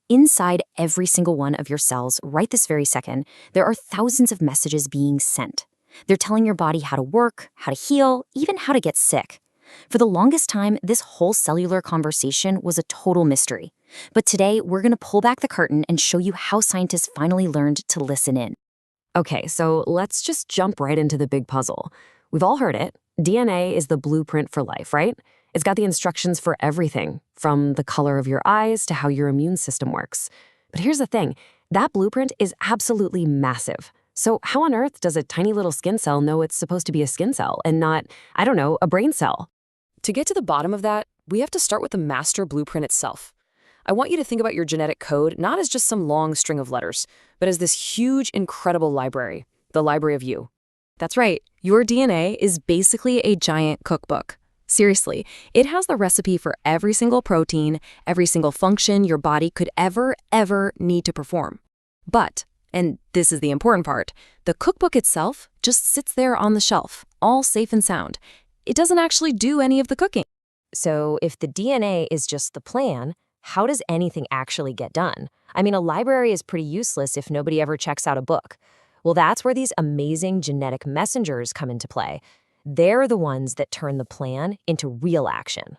Inside every single one of your cells, right this very second, there are thousands of messages being sent. They're telling your body how to work, how to heal, even how to get sick. For the longest time, this whole cellular conversation was a total mystery. But today, we're going to pull back the curtain and show you how scientists finally learned to listen in. Okay, so let's just jump right into the big puzzle. We've all heard it. DNA is the blueprint for life, right? It's got the instructions for everything, from the color of your eyes to how your immune system works. But here's the thing, that blueprint is absolutely massive. So how on earth does a tiny little skin cell know it's supposed to be a skin cell and not, a brain cell? To get to the bottom of that, we have to start with the master blueprint itself. I want you to think about your genetic code not as just some long string of letters, but as this huge, incredible library, the library of you. That's right, your DNA is basically a giant cookbook. Seriously, it has the recipe for every single protein, every single function your body could ever need to perform. But, and this is the important part, the cookbook itself just sits there on the shelf, all safe and sound. It doesn't actually do any of the cooking. So if the DNA is just the plan, how does anything actually get done? A library is pretty useless if nobody ever checks out a book. Well, that's where these amazing genetic messengers come into play. They're the ones that turn the plan into real action.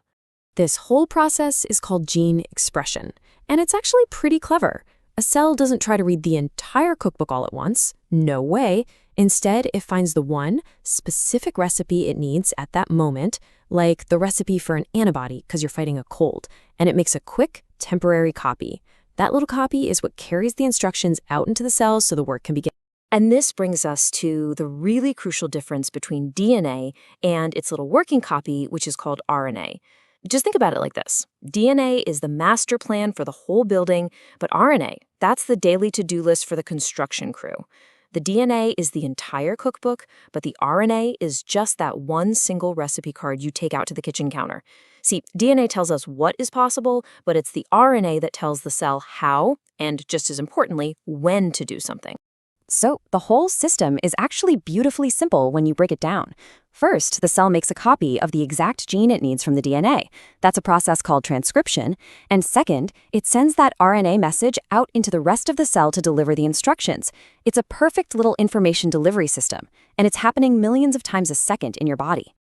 This whole process is called gene expression, and it's actually pretty clever. A cell doesn't try to read the entire cookbook all at once. No way. Instead, it finds the one specific recipe it needs at that moment, like the recipe for an antibody because you're fighting a cold, and it makes a quick, temporary copy. That little copy is what carries the instructions out into the cells so the work can begin. And this brings us to the really crucial difference between DNA and its little working copy, which is called RNA. Just think about it like this. DNA is the master plan for the whole building, but RNA, that's the daily to-do list for the construction crew. The DNA is the entire cookbook, but the RNA is just that one single recipe card you take out to the kitchen counter. See, DNA tells us what is possible, but it's the RNA that tells the cell how, and just as importantly, when to do something. So the whole system is actually beautifully simple when you break it down. First, the cell makes a copy of the exact gene it needs from the DNA. That's a process called transcription. And second, it sends that RNA message out into the rest of the cell to deliver the instructions. It's a perfect little information delivery system, and it's happening millions of times a second in your body.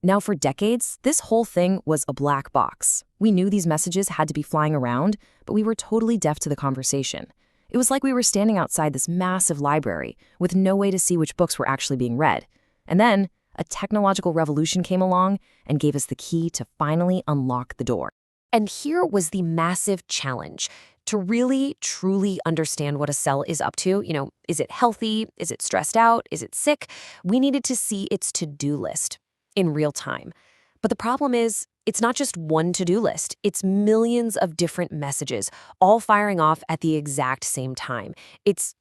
Now, for decades, this whole thing was a black box. We knew these messages had to be flying around, but we were totally deaf to the conversation. It was like we were standing outside this massive library with no way to see which books were actually being read. And then a technological revolution came along and gave us the key to finally unlock the door. And here was the massive challenge. To really, truly understand what a cell is up to, is it healthy? Is it stressed out? Is it sick? We needed to see its to-do list in real time. But the problem is, it's not just one to-do list. It's millions of different messages, all firing off at the exact same time. It's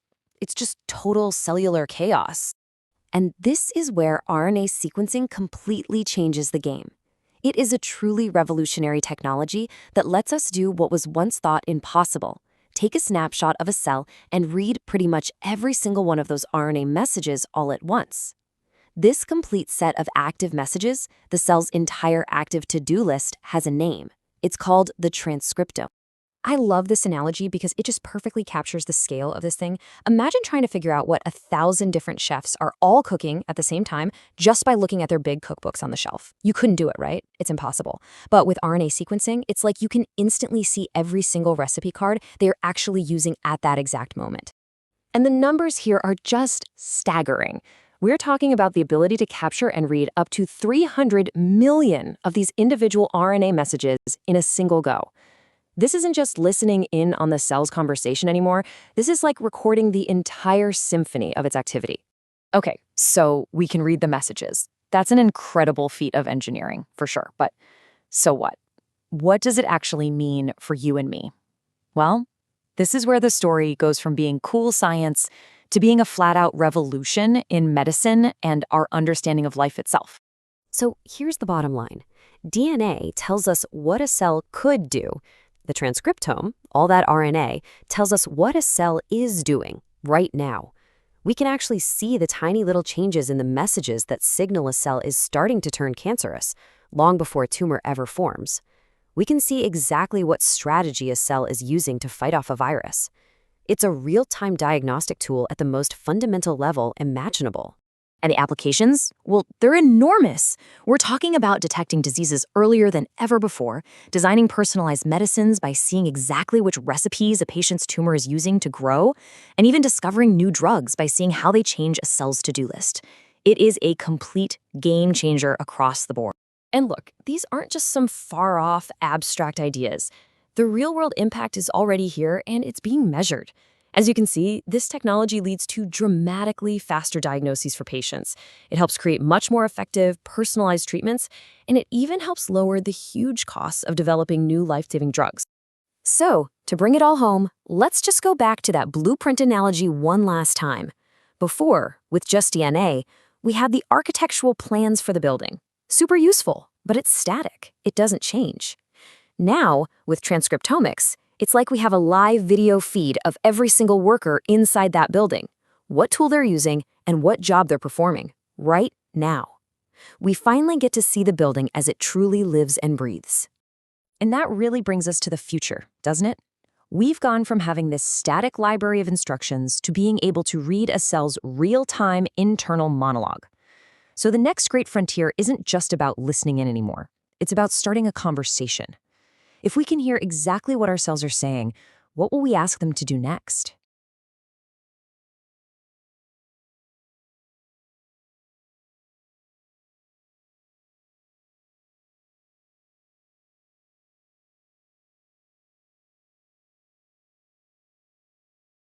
just total cellular chaos. And this is where RNA sequencing completely changes the game. It is a truly revolutionary technology that lets us do what was once thought impossible. Take a snapshot of a cell and read pretty much every single one of those RNA messages all at once. This complete set of active messages, the cell's entire active to-do list, has a name. It's called the transcriptome. I love this analogy because it just perfectly captures the scale of this thing. Imagine trying to figure out what 1,000 different chefs are all cooking at the same time just by looking at their big cookbooks on the shelf. You couldn't do it, right? It's impossible. But with RNA sequencing, it's like you can instantly see every single recipe card they're actually using at that exact moment. And the numbers here are just staggering. We're talking about the ability to capture and read up to 300 million of these individual RNA messages in a single go. This isn't just listening in on the cell's conversation anymore. This is like recording the entire symphony of its activity. Okay, so we can read the messages. That's an incredible feat of engineering, for sure. But so what? What does it actually mean for you and me? Well, this is where the story goes from being cool science to being a flat-out revolution in medicine and our understanding of life itself. So here's the bottom line. DNA tells us what a cell could do. The transcriptome, all that RNA, tells us what a cell is doing right now. We can actually see the tiny little changes in the messages that signal a cell is starting to turn cancerous, long before a tumor ever forms. We can see exactly what strategy a cell is using to fight off a virus. It's a real-time diagnostic tool at the most fundamental level imaginable. And the applications? Well, they're enormous. We're talking about detecting diseases earlier than ever before, designing personalized medicines by seeing exactly which recipes a patient's tumor is using to grow, and even discovering new drugs by seeing how they change a cell's to-do list. It is a complete game changer across the board. And look, these aren't just some far-off, abstract ideas. The real-world impact is already here, and it's being measured. As you can see, this technology leads to dramatically faster diagnoses for patients. It helps create much more effective, personalized treatments, and it even helps lower the huge costs of developing new life-saving drugs. So, to bring it all home, let's just go back to that blueprint analogy one last time. Before, with just DNA, we had the architectural plans for the building. Super useful, but it's static. It doesn't change. Now, with transcriptomics, it's like we have a live video feed of every single worker inside that building, what tool they're using, and what job they're performing, right now. We finally get to see the building as it truly lives and breathes. And that really brings us to the future, doesn't it? We've gone from having this static library of instructions to being able to read a cell's real-time internal monologue. So the next great frontier isn't just about listening in anymore. It's about starting a conversation. If we can hear exactly what our cells are saying, what will we ask them to do next?